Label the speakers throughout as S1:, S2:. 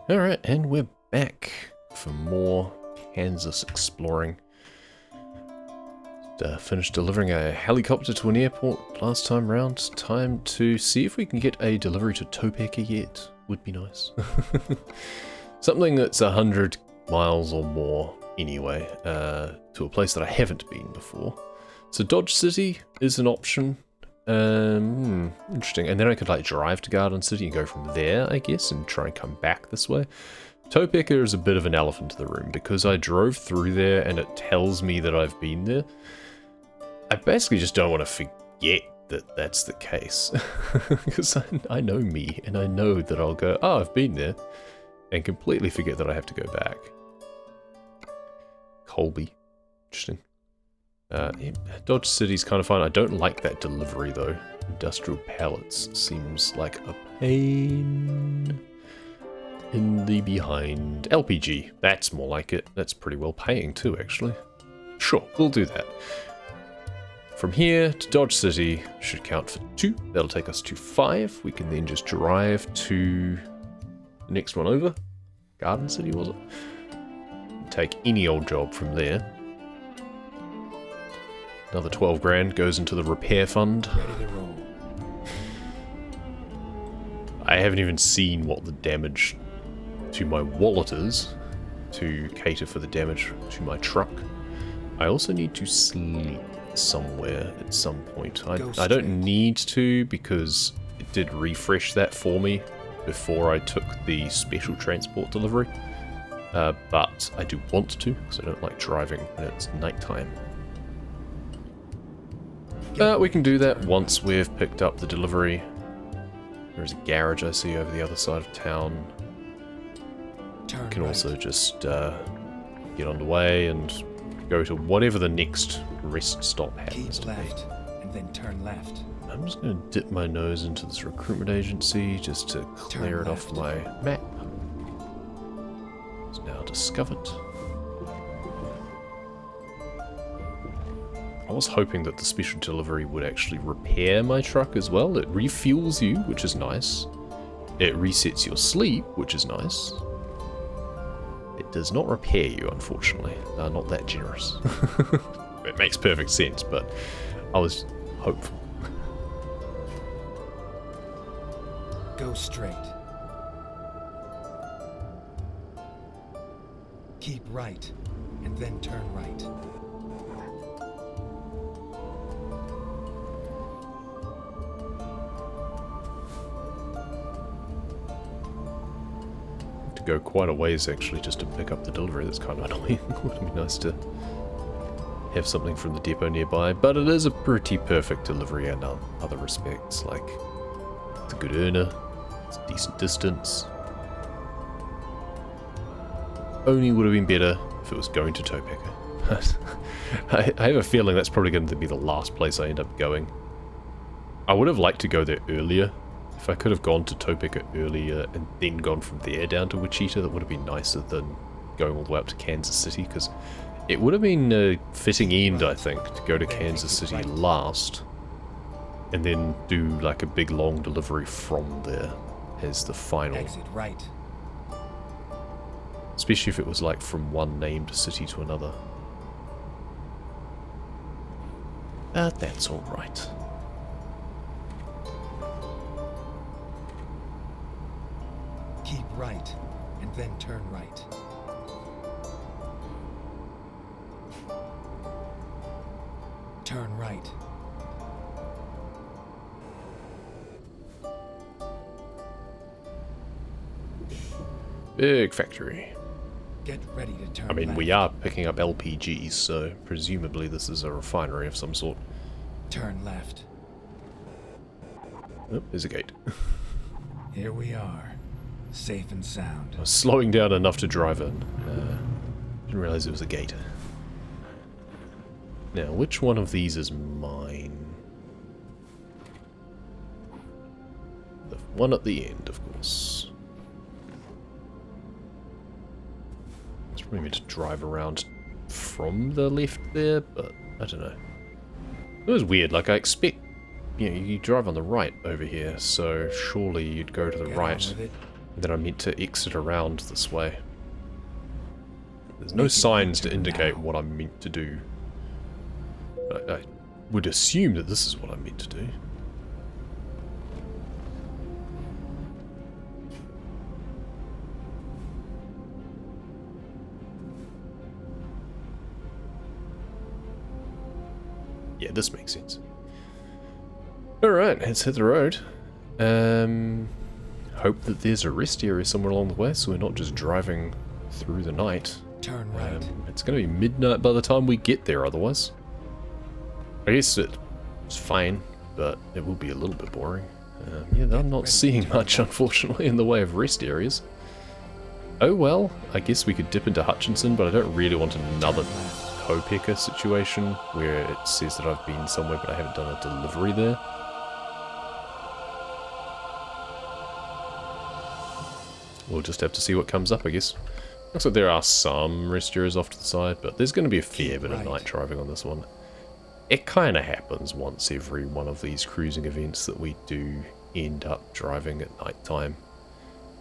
S1: Alright, and we're back for more Kansas exploring. Finished delivering a helicopter to an airport last time round. Time to see if we can get a delivery to Topeka yet. Would be nice. Something that's 100 miles or more anyway, to a place that I haven't been before. So Dodge City is an option. Interesting. And then I could like drive to Garden City and go from there, I guess, and try and come back this way. Topeka is a bit of an elephant in the room because I drove through there and it tells me that I've been there. I basically just don't want to forget that that's the case. Because I know me and I know that I'll go, oh, I've been there, and completely forget that I have to go back. Colby. Interesting. Yeah, Dodge City's kind of fine. I don't like that delivery though. Industrial pallets seems like a pain in the behind. LPG, that's more like it. That's pretty well paying too, actually. Sure, we'll do that. From here to Dodge City should count for 2. That'll take us to 5. We can then just drive to the next one over. Garden City, was it? Take any old job from there. Another 12 grand goes into the repair fund.
S2: Ready to roll.
S1: I haven't even seen what the damage to my wallet is to cater for the damage to my truck. I also need to sleep somewhere at some point. I don't need to because it did refresh that for me before I took the special transport delivery. But I do want to because I don't like driving when it's nighttime. But we can do that once we've picked up the delivery. There's a garage I see over the other side of town. We can also just get underway and go to whatever the next rest stop happens to be.
S2: Keep left, and then turn left.
S1: I'm just going to dip my nose into this recruitment agency just to clear it off my map. It's now discovered. I was hoping that the special delivery would actually repair my truck as well. It refuels you, which is nice. It resets your sleep, which is nice. It does not repair you, unfortunately. They're not that generous. It makes perfect sense, but I was hopeful.
S2: Go straight. Keep right, and then turn right.
S1: Go quite a ways actually just to pick up the delivery. That's kind of annoying. It would be nice to have something from the depot nearby, but it is a pretty perfect delivery in other respects. Like, it's a good earner, it's a decent distance. Only would have been better if it was going to Topeka. I have a feeling that's probably going to be the last place I end up going. I would have liked to go there earlier. If I could have gone to Topeka earlier and then gone from there down to Wichita, that would have been nicer than going all the way up to Kansas City, because it would have been a fitting end, I think, to go to Kansas City last and then do like a big long delivery from there as the final.
S2: Exit right.
S1: Especially if it was like from one named city to another. But that's alright.
S2: Keep right, and then turn right. Turn right.
S1: Big factory.
S2: Get ready to turn
S1: I mean,
S2: left.
S1: we are picking up LPGs, so presumably this is a refinery of some sort.
S2: Turn left.
S1: Oh, there's a gate.
S2: Here we are. Safe and sound.
S1: I was slowing down enough to drive in. Didn't realize it was a gate. Now, which one of these is mine? The one at the end, of course. It's probably meant to drive around from the left there, but I don't know. It was weird, like I expect, you know, you drive on the right over here, so surely you'd go to the
S2: Get on
S1: right
S2: with it.
S1: And then I'm meant to exit around this way. There's no signs to indicate what I'm meant to do. I would assume that this is what I'm meant to do. Yeah, this makes sense. Alright, let's hit the road. Hope that there's a rest area somewhere along the way, so we're not just driving through the night.
S2: Turn right.
S1: It's going to be midnight by the time we get there, otherwise. I guess it's fine, but it will be a little bit boring. Yeah, I'm not seeing much, unfortunately, in the way of rest areas. Oh well, I guess we could dip into Hutchinson, but I don't really want another co-picker situation where it says that I've been somewhere but I haven't done a delivery there. We'll just have to see what comes up, I guess. Looks like there are some rest areas off to the side, but there's going to be a fair bit of night driving on this one. It kind of happens once every one of these cruising events that we do end up driving at night time.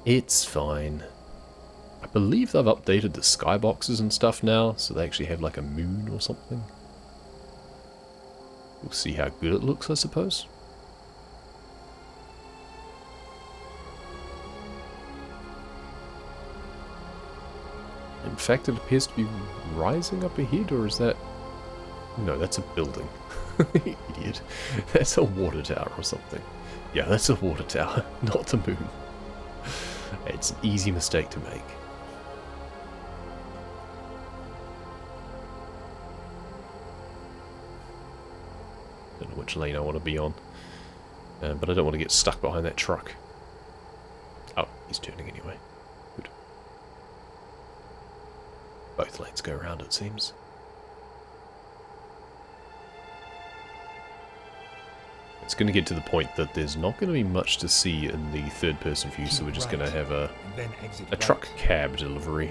S1: It's fine. I believe they've updated the skyboxes and stuff now, so they actually have like a moon or something. We'll see how good it looks, I suppose. In fact, it appears to be rising up ahead, or is that... No, that's a building. Idiot. That's a water tower or something. Yeah, that's a water tower, not the moon. It's an easy mistake to make. Don't know which lane I want to be on. But I don't want to get stuck behind that truck. Oh, he's turning anyway. Good. Both lanes go around, it seems. It's going to get to the point that there's not going to be much to see in the third-person view, so we're just going to have a truck cab delivery.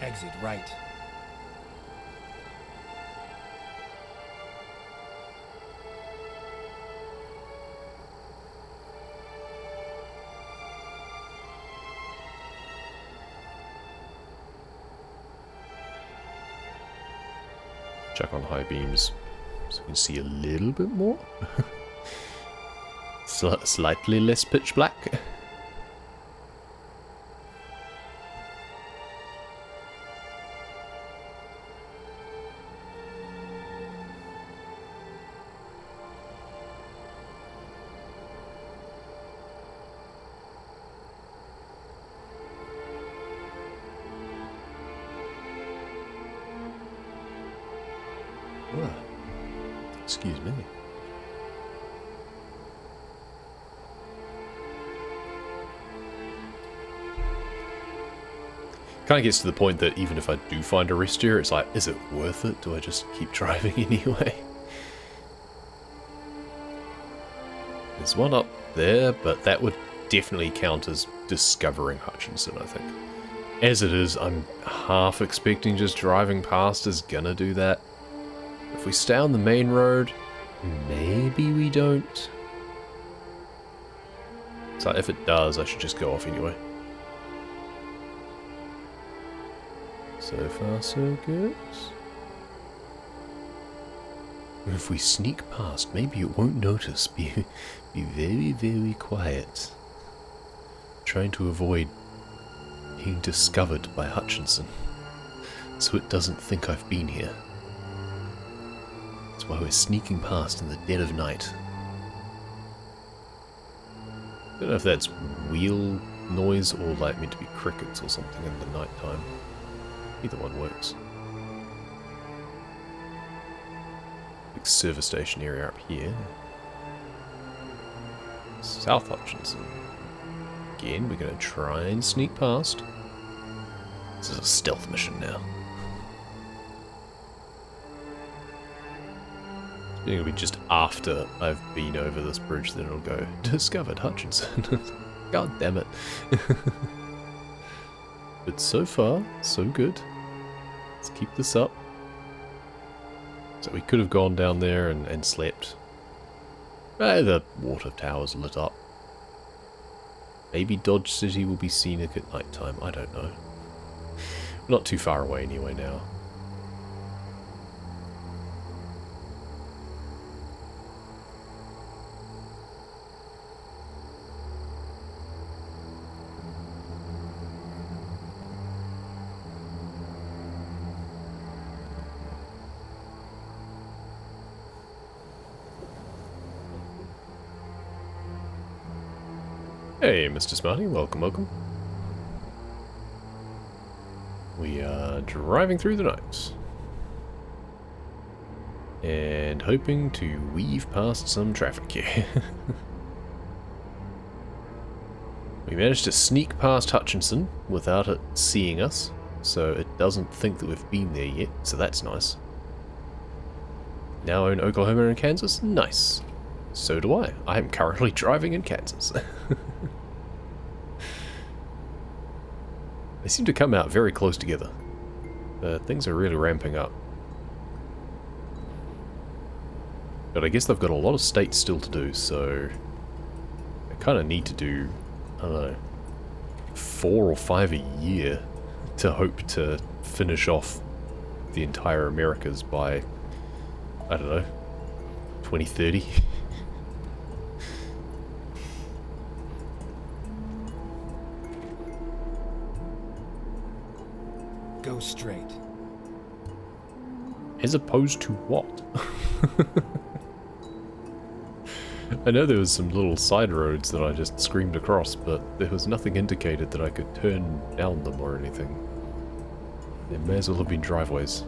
S2: Exit right.
S1: Check on high beams so we can see a little bit more. Slightly less pitch black. Excuse me. Kind of gets to the point that even if I do find a rest area, it's like, is it worth it? Do I just keep driving anyway? There's one up there, but that would definitely count as discovering Hutchinson, I think. As it is, I'm half expecting just driving past is gonna do that. If we stay on the main road, maybe we don't. So if it does, I should just go off anyway. So far, so good. If we sneak past, maybe it won't notice. Be very, very quiet. Trying to avoid being discovered by Hutchinson, so it doesn't think I've been here. That's why we're sneaking past in the dead of night. I don't know if that's wheel noise or like meant to be crickets or something in the night time. Either one works. Big service station area up here. South Hutchinson. Again, we're going to try and sneak past. This is a stealth mission now. It'll be just after I've been over this bridge that it'll go, discovered Hutchinson. God damn it. But so far, so good. Let's keep this up. So we could have gone down there and slept. The water tower's lit up. Maybe Dodge City will be scenic at night time. I don't know. We're not too far away anyway now. Hey, Mr. Smarty, welcome, welcome. We are driving through the night. And hoping to weave past some traffic here. We managed to sneak past Hutchinson without it seeing us, so it doesn't think that we've been there yet, so that's nice. Now own Oklahoma and Kansas? Nice. So do I. I am currently driving in Kansas. They seem to come out very close together. Things are really ramping up. But I guess they've got a lot of states still to do, so I kind of need to do, I don't know, 4 or 5 a year to hope to finish off the entire Americas by, I don't know, 2030.
S2: Go straight.
S1: As opposed to what? I know there was some little side roads that I just screamed across, but there was nothing indicated that I could turn down them or anything. There may as well have been driveways.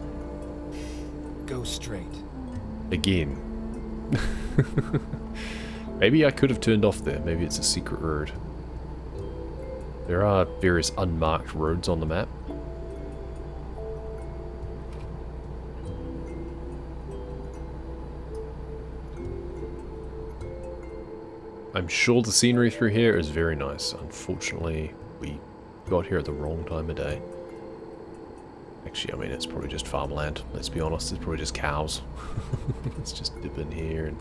S2: Go straight.
S1: Again. Maybe I could have turned off there. Maybe it's a secret road. There are various unmarked roads on the map. I'm sure the scenery through here is very nice. Unfortunately, we got here at the wrong time of day. Actually, I mean, it's probably just farmland. Let's be honest, it's probably just cows. Let's just dip in here and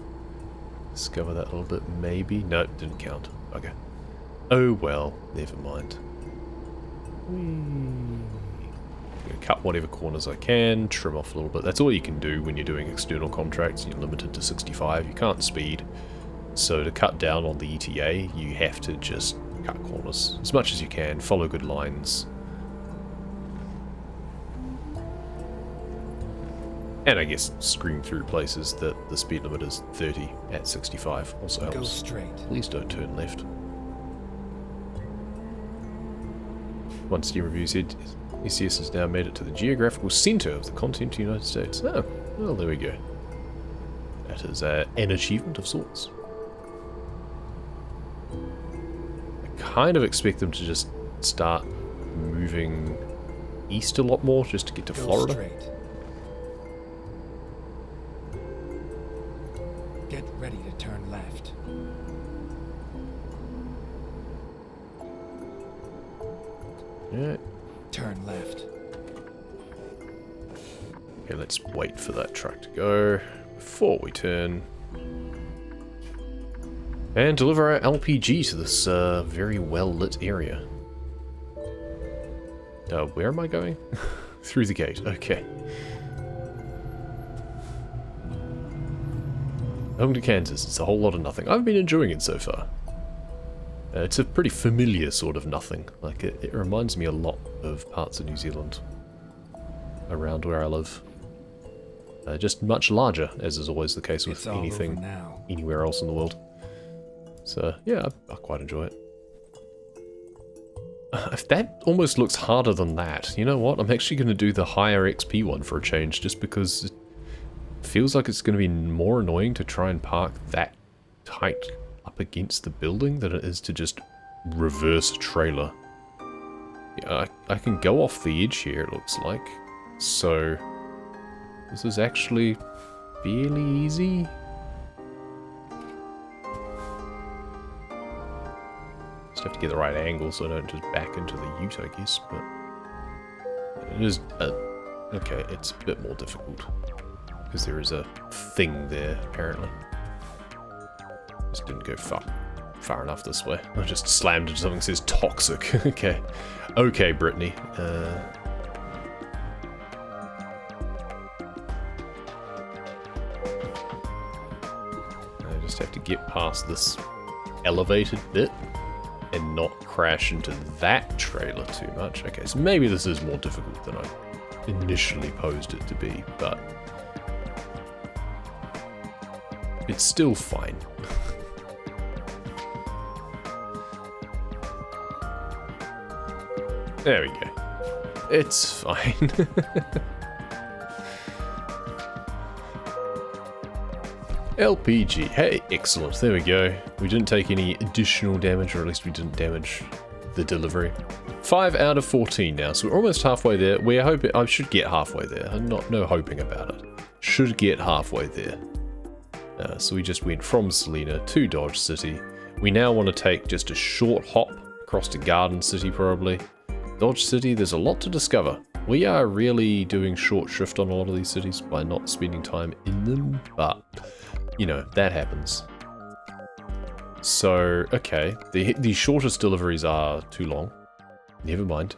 S1: discover that a little bit, maybe. No, it didn't count. Okay. Oh well, never mind. I'm gonna cut whatever corners I can, trim off a little bit. That's all you can do when you're doing external contracts. You're limited to 65. You can't speed. So to cut down on the ETA, you have to just cut corners as much as you can, follow good lines. And I guess scream through places that the speed limit is 30 at 65 also helps.
S2: Go straight.
S1: Please don't turn left. One Steam review said ECS has now made it to the geographical centre of the continental United States. Oh, well there we go. That is an achievement of sorts. Kind of expect them to just start moving east a lot more just to get to Florida.
S2: Straight. Get ready to turn left.
S1: Yeah.
S2: Turn left.
S1: Okay, let's wait for that truck to go before we turn. And deliver our LPG to this very well-lit area. Where am I going? Through the gate, okay. Home to Kansas, it's a whole lot of nothing. I've been enjoying it so far. It's a pretty familiar sort of nothing. Like, it reminds me a lot of parts of New Zealand. Around where I live. Just much larger, as is always the case with anything anywhere else in the world. So, yeah, I quite enjoy it. That almost looks harder than that. You know what? I'm actually going to do the higher XP one for a change, just because it feels like it's going to be more annoying to try and park that tight up against the building than it is to just reverse a trailer. Yeah, I can go off the edge here, it looks like. So, this is actually fairly easy. Just have to get the right angle so I don't just back into the ute, I guess, but it is, okay, it's a bit more difficult, because there is a thing there, apparently. just didn't go far enough this way. I just slammed into something that says toxic. Okay. Okay, Brittany. I just have to get past this elevated bit and not crash into that trailer too much. Okay, so maybe this is more difficult than I initially posed it to be, but it's still fine. There we go. It's fine. LPG. Hey, excellent. There we go. We didn't take any additional damage, or at least we didn't damage the delivery. 5 out of 14 now, so we're almost halfway there. We're hoping I should get halfway there. I'm no hoping about it. Should get halfway there. So we just went from Selena to Dodge City. We now want to take just a short hop across to Garden City, probably. Dodge City, there's a lot to discover. We are really doing short shrift on a lot of these cities by not spending time in them, but, you know, that happens. So, okay, the shortest deliveries are too long. Never mind.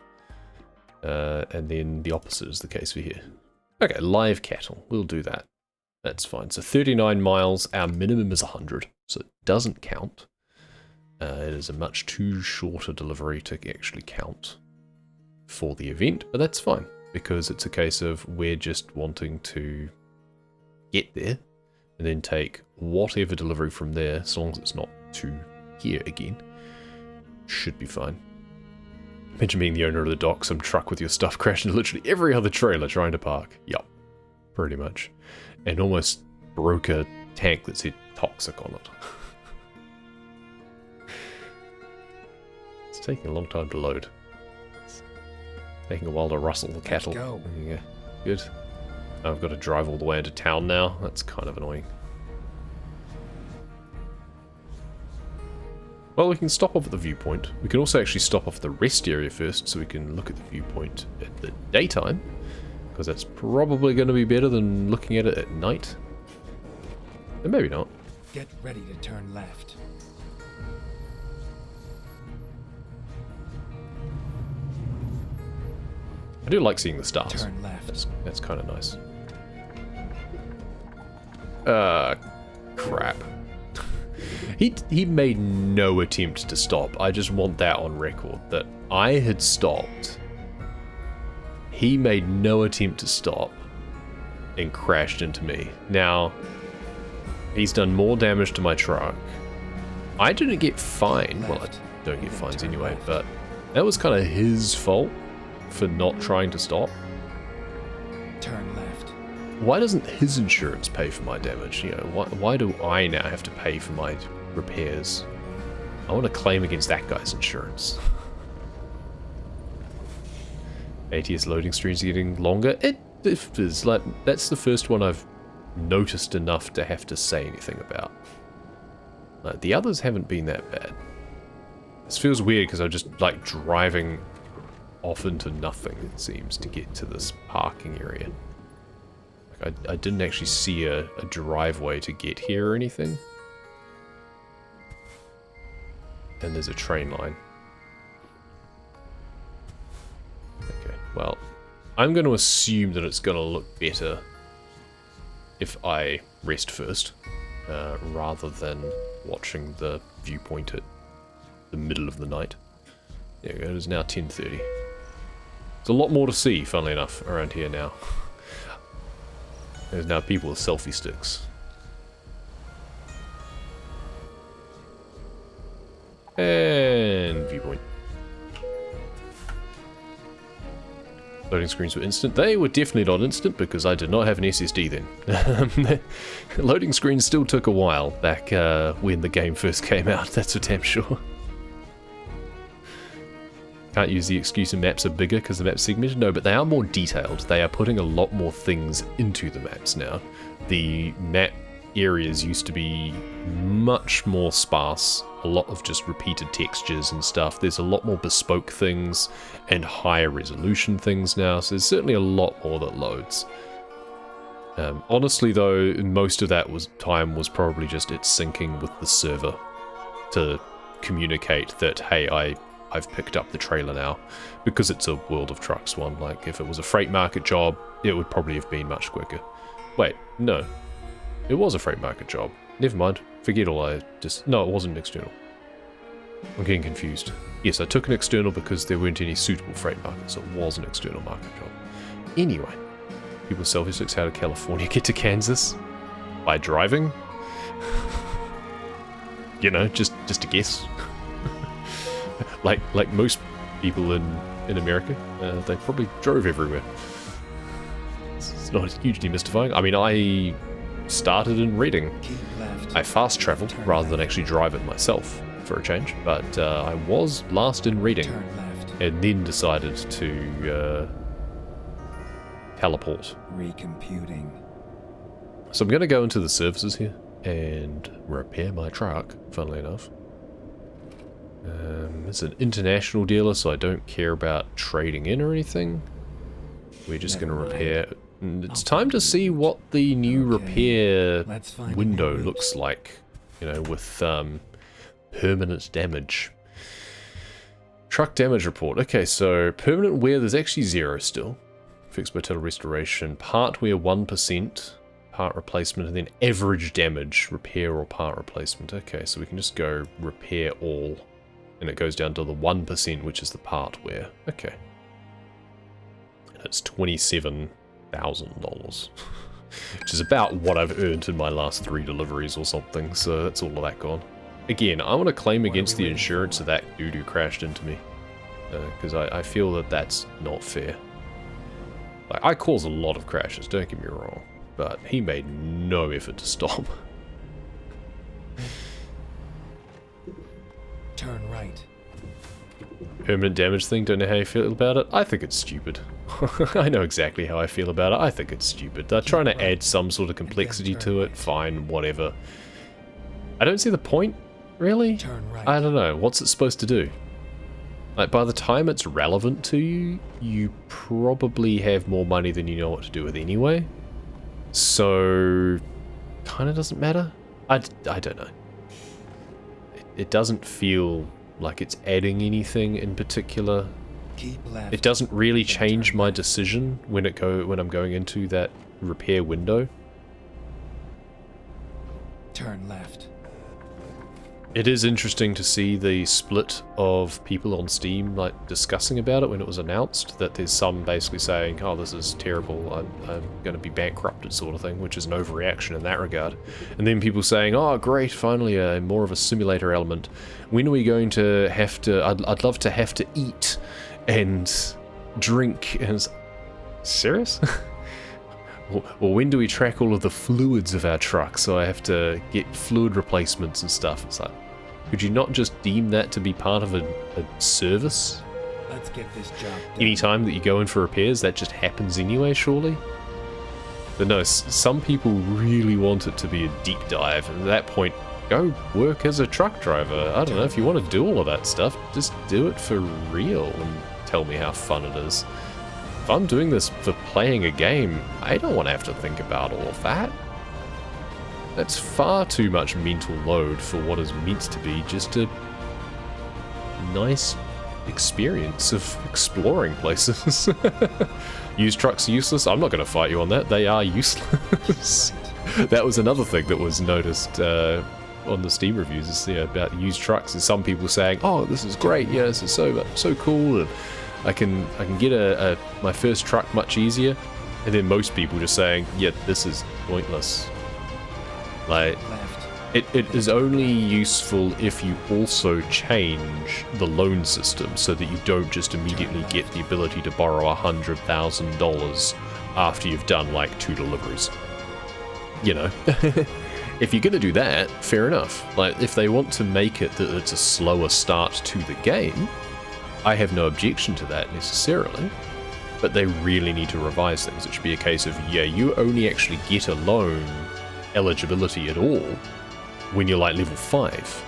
S1: And then the opposite is the case for here. Okay, live cattle, we'll do that. That's fine. So 39 miles, our minimum is 100, so it doesn't count. It is a much too short a delivery to actually count for the event, but that's fine, because it's a case of we're just wanting to get there and then take whatever delivery from there, as long as it's not to here again, should be fine. Imagine being the owner of the dock, some truck with your stuff crashed into literally every other trailer trying to park. Yup, pretty much. And almost broke a tank that said toxic on it. It's taking a long time to load. Taking a while to rustle the cattle.
S2: Go.
S1: Yeah, good. I've got to drive all the way into town now. That's kind of annoying. Well, we can stop off at the viewpoint. We can also actually stop off at the rest area first, so we can look at the viewpoint at the daytime, because that's probably going to be better than looking at it at night. And maybe not.
S2: Get ready to turn left.
S1: I do like seeing the stars.
S2: Turn left.
S1: That's kind of nice. Crap. He made no attempt to stop. I just want that on record, that I had stopped. He made no attempt to stop and crashed into me. Now, he's done more damage to my truck. I didn't get fined. Well, I don't get fines anyway, but that was kind of his fault for not trying to stop.
S2: Turn left.
S1: Why doesn't his insurance pay for my damage? You know, why do I now have to pay for my repairs? I want to claim against that guy's insurance. ATS loading screens are getting longer. It is like, that's the first one I've noticed enough to have to say anything about. Like, the others haven't been that bad. This feels weird because I'm just like driving off into nothing, it seems, to get to this parking area. Like, I didn't actually see a driveway to get here or anything. And there's a train line. Okay, well, I'm going to assume that it's going to look better if I rest first, rather than watching the viewpoint at the middle of the night. There we go, it is now 10:30. There's a lot more to see, funnily enough, around here now. There's now people with selfie sticks. And viewpoint. Loading screens were instant. They were definitely not instant because I did not have an SSD then. Loading screens still took a while back when the game first came out, that's for damn sure. Can't use the excuse the maps are bigger because the map's segmented. No, but they are more detailed. They are putting a lot more things into the maps now. The map areas used to be much more sparse. A lot of just repeated textures and stuff. There's a lot more bespoke things and higher resolution things now. So there's certainly a lot more that loads. Honestly, though, most of that time was probably just it syncing with the server to communicate that, hey, I've picked up the trailer now, because it's a World of Trucks one. Like, if it was a freight market job, it would probably have been much quicker. Wait, no. It was a freight market job. Never mind. Forget all I just... No, it wasn't external. I'm getting confused. Yes, I took an external because there weren't any suitable freight markets, so it was an external market job. Anyway, people self-research how to California get to Kansas? By driving? You know, just a guess. like most people in America, they probably drove everywhere. It's not hugely mystifying. I mean, I started in Reading. I fast traveled rather than actually drive it myself for a change, but I was last in Reading and then decided to teleport.
S2: Recomputing.
S1: So I'm going to go into the services here and repair my truck, funnily enough. It's an international dealer, so I don't care about trading in or anything. We're just going to repair. And it's time to see what the new repair window looks like, you know, with permanent damage. Truck damage report. Okay, so permanent wear, there's actually 0 still. Fixed by total restoration. Part wear 1%. Part replacement, and then average damage, repair or part replacement. Okay, so we can just go repair all. And it goes down to the 1%, which is the part wear. Okay. And it's $27,000. Which is about what I've earned in my last 3 deliveries or something, so that's all of that gone. Again, I want to claim against the insurance of that dude who crashed into me. Because I feel that that's not fair. Like, I cause a lot of crashes, don't get me wrong. But he made no effort to stop.
S2: Turn right.
S1: Permanent damage thing, don't know how you feel about it. I think it's stupid. I know exactly how I feel about it. I think it's stupid. They're trying to add some sort of complexity to it. Fine, whatever. I don't see the point, really.
S2: Turn right.
S1: I don't know. What's it supposed to do? Like, by the time it's relevant to you, you probably have more money than you know what to do with anyway. So, kind of doesn't matter. I don't know. It doesn't feel like it's adding anything in particular.
S2: Keep left.
S1: It doesn't really change my decision when I'm going into that repair window.
S2: Turn left.
S1: It is interesting to see the split of people on Steam like discussing about it when it was announced, that there's some basically saying, oh, this is terrible, I'm going to be bankrupted sort of thing, which is an overreaction in that regard. And then people saying, oh great, finally more of a simulator element. When are we going to have to, I'd love to have to eat and drink. And it's, serious? Or when do we track all of the fluids of our truck, so I have to get fluid replacements and stuff? It's like, could you not just deem that to be part of a service?
S2: Let's get this job done.
S1: Anytime that you go in for repairs, that just happens anyway, surely? But no, some people really want it to be a deep dive, and at that point, go work as a truck driver. I don't know, if you want to do all of that stuff, just do it for real and tell me how fun it is. If I'm doing this for playing a game, I don't want to have to think about all of that. That's far too much mental load for what is meant to be just a nice experience of exploring places. Used trucks are useless? I'm not going to fight you on that. They are useless. That was another thing that was noticed on the Steam reviews is, about used trucks. Is some people saying, "Oh, this is great. Yeah, this is so cool." And I can get my first truck much easier, and then most people just saying, yeah, this is pointless. Like, it is only useful if you also change the loan system so that you don't just immediately get the ability to borrow $100,000 after you've done like 2 deliveries. You know, if you're gonna do that, fair enough. Like, if they want to make it that it's a slower start to the game, I have no objection to that necessarily, but they really need to revise things. It should be a case of, yeah, you only actually get a loan eligibility at all when you're like level 5.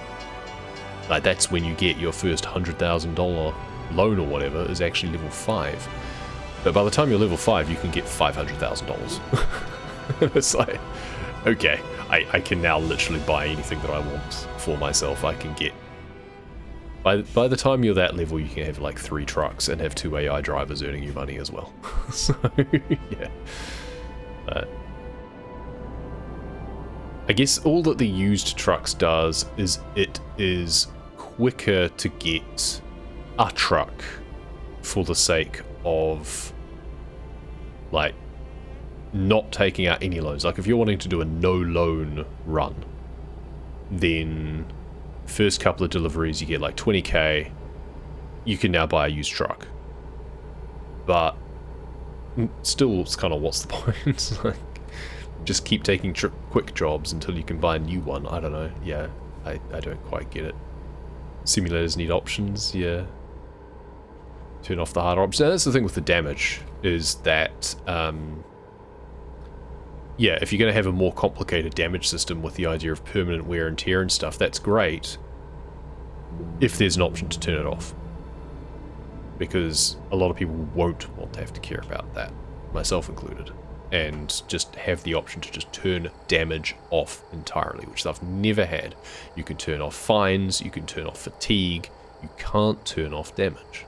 S1: Like, that's when you get your first $100,000 loan or whatever is actually level 5. But by the time you're level 5, you can get $500,000. It's like, okay, I can now literally buy anything that I want for myself. I can get... By the time you're that level, you can have like 3 trucks and have 2 AI drivers earning you money as well. So, yeah. I guess all that the used trucks does is it is quicker to get a truck for the sake of, like, not taking out any loans. Like, if you're wanting to do a no-loan run, then first couple of deliveries you get like 20k, you can now buy a used truck. But still, it's kind of, what's the point? Like, just keep taking quick jobs until you can buy a new one. I don't know. Yeah, I don't quite get it. Simulators need options, yeah. Turn off the harder options. Now, that's the thing with the damage, is that, yeah, if you're going to have a more complicated damage system with the idea of permanent wear and tear and stuff, that's great, if there's an option to turn it off. Because a lot of people won't want to have to care about that, myself included. And just have the option to just turn damage off entirely, which I've never had. You can turn off fines, you can turn off fatigue, you can't turn off damage.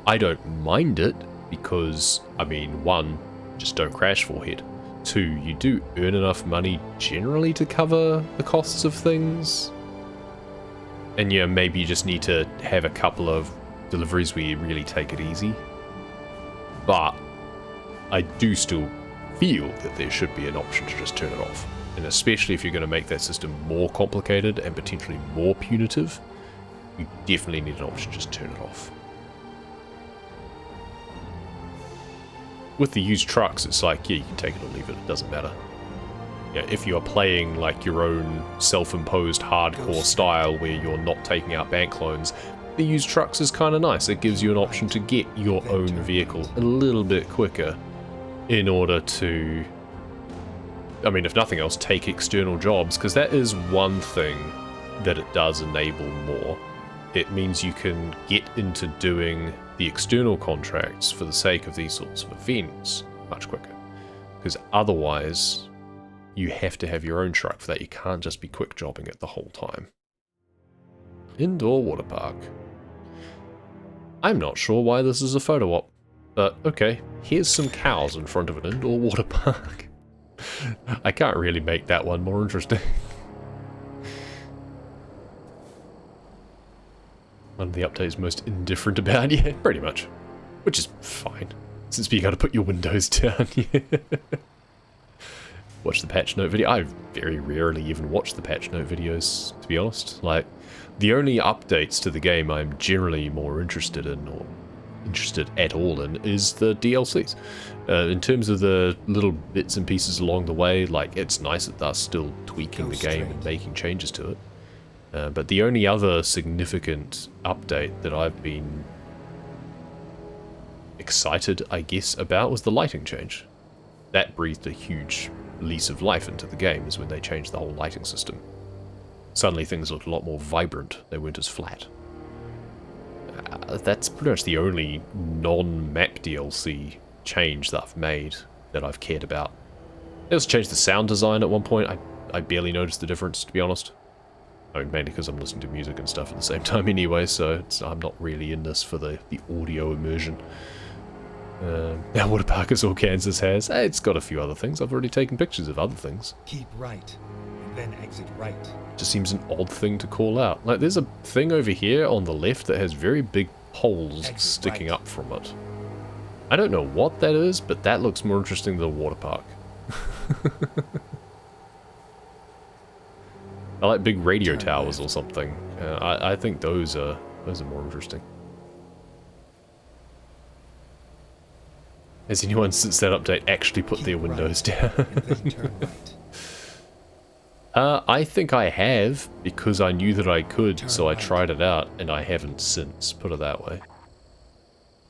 S1: I don't mind it because, I mean, 1, just don't crash forehead. 2, you do earn enough money generally to cover the costs of things. And yeah, maybe you just need to have a couple of deliveries where you really take it easy. But I do still feel that there should be an option to just turn it off. And especially if you're going to make that system more complicated and potentially more punitive, you definitely need an option to just turn it off. With the used trucks, it's like, yeah, you can take it or leave it, it doesn't matter. Yeah, if you're playing like your own self-imposed hardcore style where you're not taking out bank loans, the used trucks is kind of nice. It gives you an option to get your own vehicle a little bit quicker in order to, I mean, if nothing else, take external jobs, because that is one thing that it does enable more. It means you can get into doing the external contracts for the sake of these sorts of events much quicker, because otherwise you have to have your own truck for that. You can't just be quick jobbing it the whole time. Indoor water park. I'm not sure why this is a photo op, but okay, here's some cows in front of an indoor water park. I can't really make that one more interesting. One of the updates most indifferent about, yeah, pretty much. Which is fine, since you gotta put your windows down, yeah. Watch the patch note video. I very rarely even watch the patch note videos, to be honest. Like, the only updates to the game I'm generally more interested in, or interested at all in, is the DLCs. In terms of the little bits and pieces along the way, like, it's nice that they're still tweaking the game and making changes to it. But the only other significant update that I've been excited, I guess, about was the lighting change. That breathed a huge lease of life into the game, is when they changed the whole lighting system. Suddenly things looked a lot more vibrant, they weren't as flat. That's pretty much the only non-map DLC change that I've made that I've cared about. They also changed the sound design at one point. I barely noticed the difference, to be honest. I mean, mainly because I'm listening to music and stuff at the same time anyway, so I'm not really in this for the audio immersion. Now Water Park is all Kansas has. It's got a few other things. I've already taken pictures of other things.
S2: Keep right, and then exit right.
S1: Just seems an odd thing to call out. Like, there's a thing over here on the left that has very big poles sticking up from it. I don't know what that is, but that looks more interesting than a water park. I like big radio towers or something. I think those are more interesting. Has anyone since that update actually put their windows down? I think I have, because I knew that I could, so I tried it out, and I haven't since, put it that way.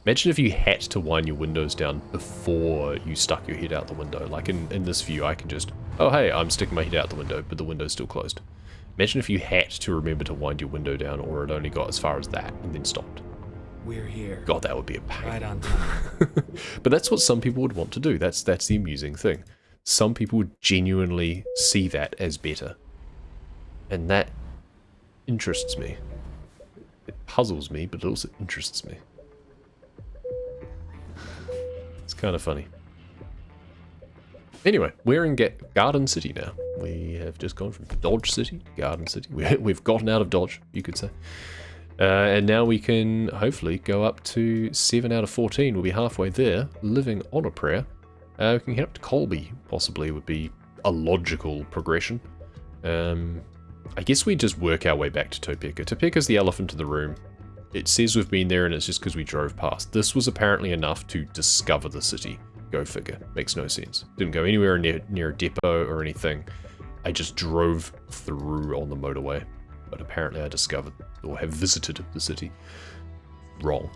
S1: Imagine if you had to wind your windows down before you stuck your head out the window. Like in this view, I can just, oh hey, I'm sticking my head out the window, but the window's still closed. Imagine if you had to remember to wind your window down, or it only got as far as that, and then stopped.
S2: We're here.
S1: God, that would be a pain.
S2: Right on time.
S1: But that's what some people would want to do. That's the amusing thing. some people genuinely see that as better. And that interests me. It puzzles me, but it also interests me. It's kind of funny. Anyway, we're in Garden City now. We have just gone from Dodge City to Garden City. We've gotten out of Dodge, you could say. And now we can hopefully go up to 7 out of 14. We'll be halfway there, living on a prayer. We can head up to Colby, possibly, would be a logical progression. I guess we just work our way back to Topeka. Topeka's the elephant in the room. It says we've been there and it's just because we drove past. This was apparently enough to discover the city. Go figure. Makes no sense. Didn't go anywhere near a depot or anything. I just drove through on the motorway. But apparently I discovered or have visited the city. Wrong.